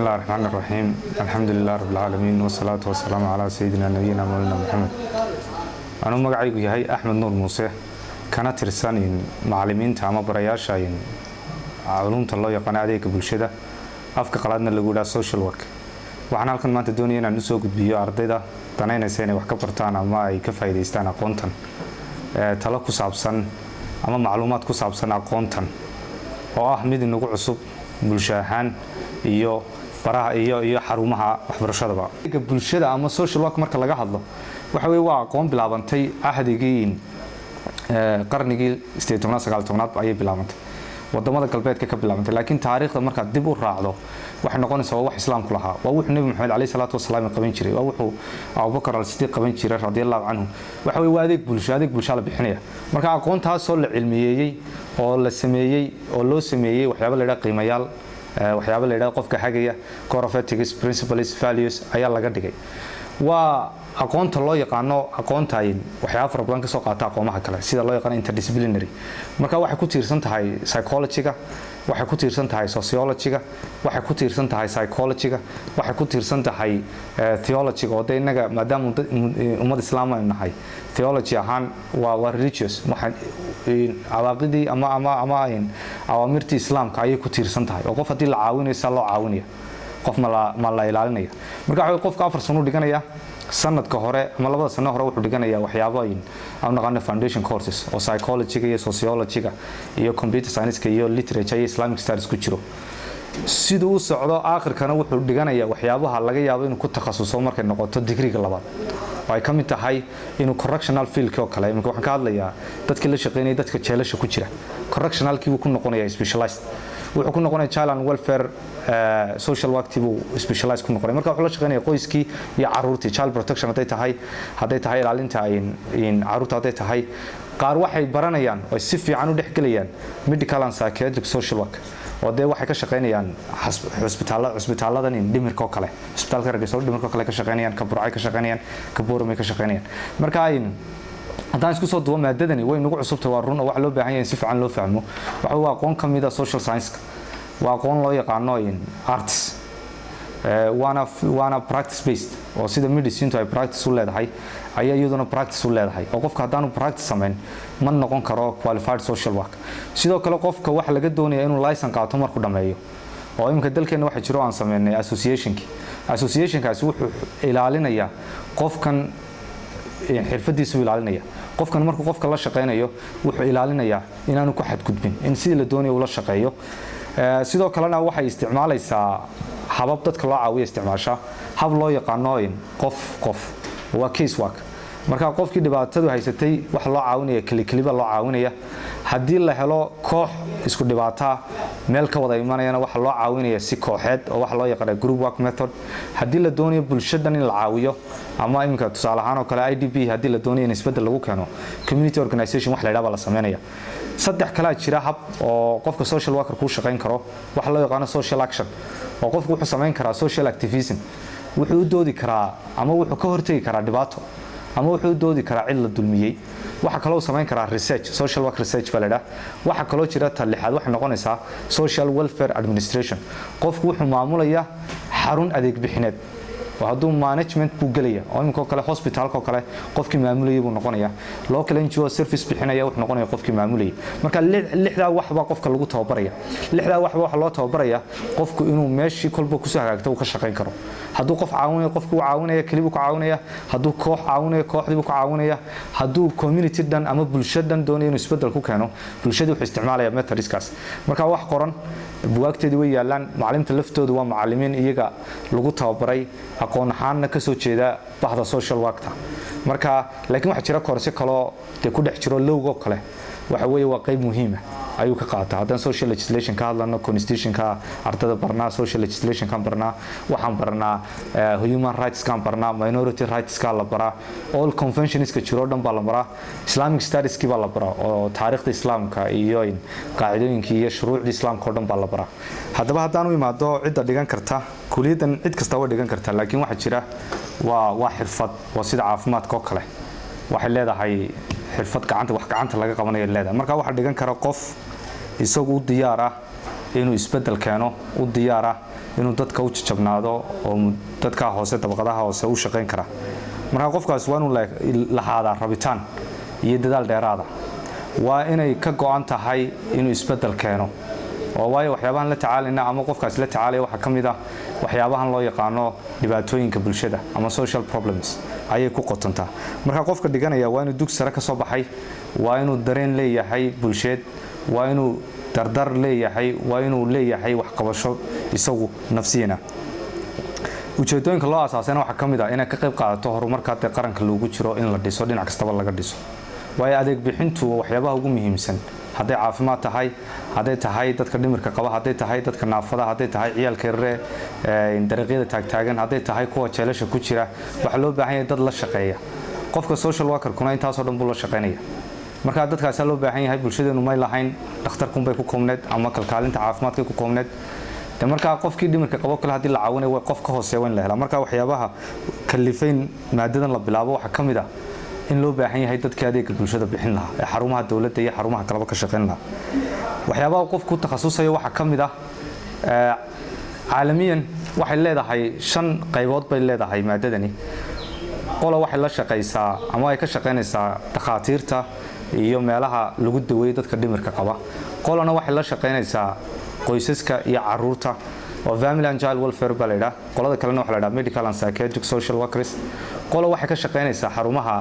الله الرحمن الرحيم الحمد لله رب العالمين والصلاة والسلام على سيدنا نبينا مولانا محمد. أنا مقعيق يهي أحمد نور موسى كانت ترسانين معلمين تاما برياشاين علوم الله يقنع عليك بالشدة أفك قلادنا اللي قولها سوشيال ورك وحنا لكن ما تدوني أن نسوق بيو أرضيدا تنين سنة وحكبرتانا ما أي كفاية يستانا قونتن تلاقو سابسان أما معلومات كو سابسان قونتن وأحمد إنه عصب bulshahaan iyo baraha iyo xarumaha waxbarashada bulshada ama social work marka laga hadlo waxa weey waa aqoon bilaabantay ahdigii qarnigii 19 ayay bilaabantay wadamada galbeedka ka bilaabantay laakiin taariikhda marka dib u raacdo waxa noqonaysa wax islaamku lahaa waa wuxuu nabi maxamed kaleey salaatu wasalaam qaban jiray waa wuxuu Abu Bakar al-Siddiq qaban jiray radiyallahu anhu waxa weey waa adeeg bulshada la bixinaya marka aqoontaas oo la cilmiyeeyay oo la sameeyay oo loo sameeyay waxyaabo la yiraahdo qiimayaal waxyaabo la yiraahdo qofka xagaya core of ethics principles values ayaa laga dhigay waa aqoonta loo yaqaano aqoontayn waxyaabo fara badan ka soo qaata aqoomaha kale sida loo yaqaan interdisciplinary marka waxay ku tiirsan tahay psychology-ga waxay ku tiirsan tahay sociology-ga waxay ku tiirsan tahay psychology-ga waxay ku tiirsan tahay theology-ga oo inaga maadaama ummad islaam ay nahay theology ahaan waa religious waxaan awaaqidii ama awaamirtii islaamka ay ku tiirsan tahay oo qof hadii la caawinayo loo caawinayo qof ma la ilaalinaya marka waxa qofka 4 sano dhiganaya sanadka hore ama 2 sano hore wuxuu dhiganaya waxyaabo aan naqaan foundation courses oo psychology-ga iyo sociology-ga iyo computer science-ka iyo literature iyo islamic studies ku jiro sidoo uu socdo aakhirkana wuxuu dhiganaya waxyaabaha laga yaabo inuu ku takhasuso markay noqoto degree-ga labaad way ka mid tahay inuu correctional field oo kale imika waxaan ka hadlayaa dadka la shaqeynaya dadka jeelasha ku jira correctional-kii uu ku noqonaya specialized wuxuu ku noqonaya child and welfare social work tibu specialized ku noqonaya marka wuxuu la shaqeynaya qoyskii iyo caruurtii child protection haday tahay ilaalinta in caruurta haday tahay qaar waxay baranayaan oo si fiican u dhaxgalayaan medical and psychiatric social work oo waxay ka shaqeynayaan hospitaladan in dhimirka kale hospitalka Hargeysa dhimirka kale ka shaqeynayaan ka Burco ka shaqeynayaan ka Boorame ka shaqeynayaan marka haddaan isku soo duubo maadadani way nagu cusubtay waa run oo wax loo baahan yahay si fiican loo fahmo waxa waa aqoon kamid ah social science waa aqoon loo yaqaano in arts waana practice based oo sida medicine ay practice u leedahay ayaa iyaduna practice u leedahay oo qofka hadaan practice sameyn ma noqon karo qualified social work sidoo kale qofka wax laga doonayaa inuu license qaato markuu dhameeyo oo imka dalkeena waxa jiro aan sameynay association-kaas wuxuu ilaalinayaa qofkan xirfadiisu ilaalinaya qofkan markuu qofka la shaqeynayo wuxuu ilaalinayaa inaanu ku xadgudbin in sidii la doonayo ula shaqeeyo sidoo kalena waxay isticmaalaysaa habab dadka loo caawiyo isticmaasha hab loo yaqaano in qof waa case work marka qofkii dhibaatadu haysatay wax loo caawinaya kaliba loo caawinaya hadii la helo koox isku dhibaata meel ka wada imanayana wax loo caawinaya si kooxeed oo wax loo yaqaan group work method hadii la doonayo bulshadan in la caawiyo ama imka tusaale ahaan oo kale IDP hadii la doonayo in isbedel lagu keeno community organization wax la yiraahdo la sameeynaya saddex kala jira hab oo qofka social worker ku shaqeyn karo wax loo yaqaan social action oo qofku wuxuu sameyn karaa social activism wuxuu u doodi karaa ama wuxuu ka hortagi karaa dhibaato ama wuxuu doodi karaa cid la dulmiyay waxa kale oo sameyn karaa research social work research balada waxa kale oo jira talixaad wax noqonaysa social welfare administration qofku wuxuu maamulaya xarun adeeg bixineed oo haduu management buu galaya oo imka kale hospitalka kale qofkii maamulayay buu noqonaya local NGO service bixinaya wuxuu noqonaya qofkii maamulayay marka lixda waxba qofka lagu tababaraya lixda waxba wax loo tababaraya qofku inuu meeshii kolba ku soo hagaagto uu ka shaqeyn karo haduu qof caawinayo qofku caawinaya kaliya ku caawinaya haduu koox caawinayo kooxdii ku caawinaya haduu community dan ama bulshadan doonayo inuu isbedel ku keeno bulshadu wuxuu isticmaalaya methodskaas marka wax qoran buwaagteedii way yaalaan macalimiinta laftoodu waa macallimiin iyaga lagu tababaray aqoon ahaan ka soo jeeda bahda social work-ta marka laakiin waxa jira koorse kale ku dhex jiro logo kale waxa weeye waa qayb muhiim ah ayuu ka qaataa haddaan social legislation ka hadlano constitution-ka ardada barnaa social legislation kan barnaa waxaan barnaa human rights kan barnaa minority rights ka la baraa all conventions ka jiro dhan baa la baraa islamic studies ki baa la baraa oo taariikhda islaamka iyo qaacidooyinka iyo shuruucda islaamka oo dhan baa la baraa haddaba haddaan u imaado cidda dhigan karta kuliyadan cid kasta way dhigan kartaa laakiin waxa jira waa xirfad oo sida caafimaadka oo kale waxay leedahay xirfad gacanta laga qabanayo leedahay marka waxa dhigan kara qof isagu diyaar ah inuu isbedel keeno u diyaar ah inuu dadka u jajabnaado oo dadka hoose dabaqadaha hoose u shaqeyn kara marka qofkaas waa inuu lahaadaa rabitaan iyo dadaal dheeraada waa inay ka go'an tahay inuu isbedel keeno oo waayo waxyaabahan la tacaalayna ama qofkaas la tacaalaya waxa kamid ah waxyaabahan loo yaqaano dhibaatooyinka bulshada ama social problems ayay ku qotontaa marka qofka dhiganaya waa inuu dugsi sare ka soo baxay waa inuu dareen leeyahay bulsheed waa inuu dardar leeyahay waa inuu leeyahay wax qabasho isagu nafsiina ujeedooyinka loo asaasayna waxa kamid ah inay ka qayb qaadato horumarka qaranka loogu jiro in la dhiso dhinac kastaba laga dhiso waayo adeeg bixintu waxyaabaha ugu muhiimsan haday caafimaad tahay haday tahay dadka dhimirka qaba haday tahay dadka naafada haday tahay ciyaalka yar dariiqyada taagtaagan haday tahay kuwa jeelasha ku jira waxa loo baahan yahay dad la shaqeeya qofka social worker kuna intaas oo dhan buu la shaqeynaya marka dadkaas loo baahan yahay bulshadeenu may lahayn dhakhtarkun bay ku koobneed ama kalkaalinta caafimaadka ku koobneed marka qofkii dhimirka qabo kale hadii la caawinayo way qof ka hooseeyo in la helo marka waxyaabaha kalifayn maadadan la bilaabo waxa kamid ah in loo baahan yahay dadka adeegga bulshada bixin lahaa ee xarumaha dawladda iyo xarumaha kalaba ka shaqeyn lahaa waxyaabaha qofku takhasusay waxa kamid ah caalamiyan waxay leedahay 5 qaybood bay leedahay maadadani qola waxay la shaqeysaa ama ay ka shaqeynaysaa dhakhaatiirta iyo meelaha lagu daweeyo dadka dhimirka qaba qolana waxay la shaqeynaysaa qoysaska iyo caruurta oo family and child welfare balada qolada kalena waxa la yiraahdaa medical and psychiatric social workers qola waxay ka shaqeynaysaa xarumaha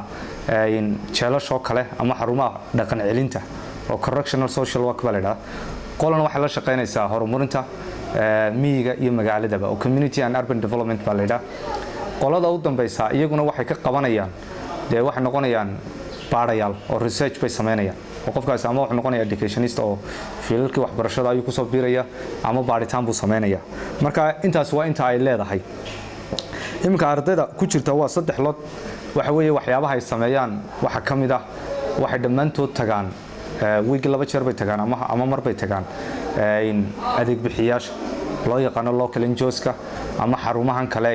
jeelasho kale ama xarumaha dhaqan celinta oo correctional social work balada qolana waxay la shaqeynaysaa horumarinta miyiga iyo magaaladaba oo community and urban development balada qolada u dambaysa iyaguna waxay ka qabanayaan waxay noqonayaan baarayaal oo research bay sameynayaan oo qofkaas ama wuxuu noqonayaa educationist oo fiilalkii waxbarashada ayuu ku soo biiraya ama baaritaan buu sameynaya marka intaas waa inta ay leedahay imka ardayda ku jirta waa 3 lood waxa weeye waxyaabaha ay sameeyaan waxa kamid ah waxay dhamaantood tagaan week 2 jeer bay tagaan ama mar bay tagaan adeeg bixiyaasha loo yaqaan local NGOs-ka ama xarumahan kale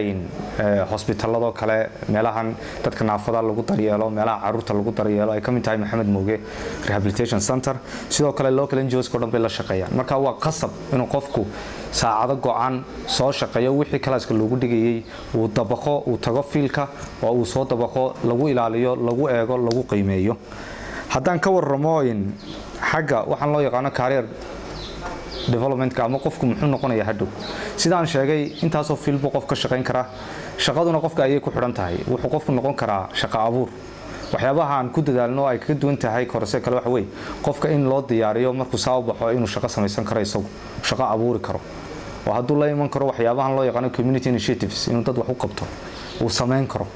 hospitallada kale meelahan dadka naafada lagu daryeelo meelaha caruurta lagu daryeelo ay kamid tahay Maxamed Mooge Rehabilitation Center sidoo kale local NGOs-ka dhan bay la shaqeeyaan marka waa qasab inuu qofku saacado go'an soo shaqeeyo wixii kalaaska lagu dhigayay uu dabaqo uu tago fiilka oo uu soo dabaqo lagu ilaaliyo lagu eego lagu qiimeeyo haddaan ka warramo xagga waxaan loo yaqaan career development ka ama qofku muxuu noqonayaa hadhow sidaan sheegay intaas oo fiilbo qof ka shaqeyn kara shaqaduna qofka ayay ku xidhan tahay wuxuu qofku noqon karaa shaqo abuur waxyaabaha aan ku dadaalno ay ka duwan tahay korse kale wax weey qofka in loo diyaariyo markuu soo baxo inuu shaqo samaysan karo isagu shaqo abuuri karo oo hadduu la iman karo waxyaabahan loo yaqaan community initiatives inuu dad wax u qabto uu sameyn karo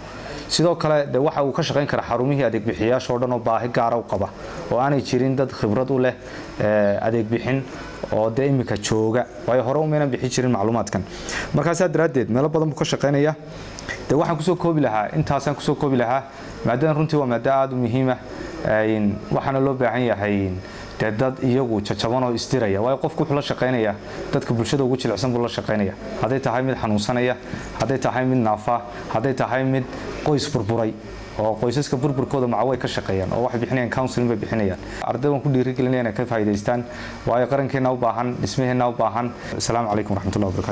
sidoo kale waxa uu ka shaqeyn kara xarumihii adeeg bixiyaasha oo dhan oo baahi gaar ah u qaba oo aanay jirin dad khibrad u leh adeeg bixin oo imika jooga way hore u meena bixi jirin macluumaadkan markaas daraadeed meel badan buu ka shaqeynaya waxaan ku soo koobi lahaa intaasaan ku soo koobi lahaa maadaama runtii waa maada aad u muhiim ah waxaana loo baahan yahay dad iyagu jajaban oo istiraya way qofku wuxuu la shaqeynaya dadka bulshada ugu jilicsan buu la shaqeynaya haday tahay mid xanuunsanaya haday tahay mid naafa haday tahay mid qoys burburay oo qoysaska burburkooda macaway ka shaqeeyaan oo wax bixinayaan counseling bay bixinayaan ardayda ku dhiirigelinayaan ka faa'iideystaan waayo qarankeena u baahan dhismaheena u baahan assalaamu calaykum waraxmatullaahi wabarakaatuh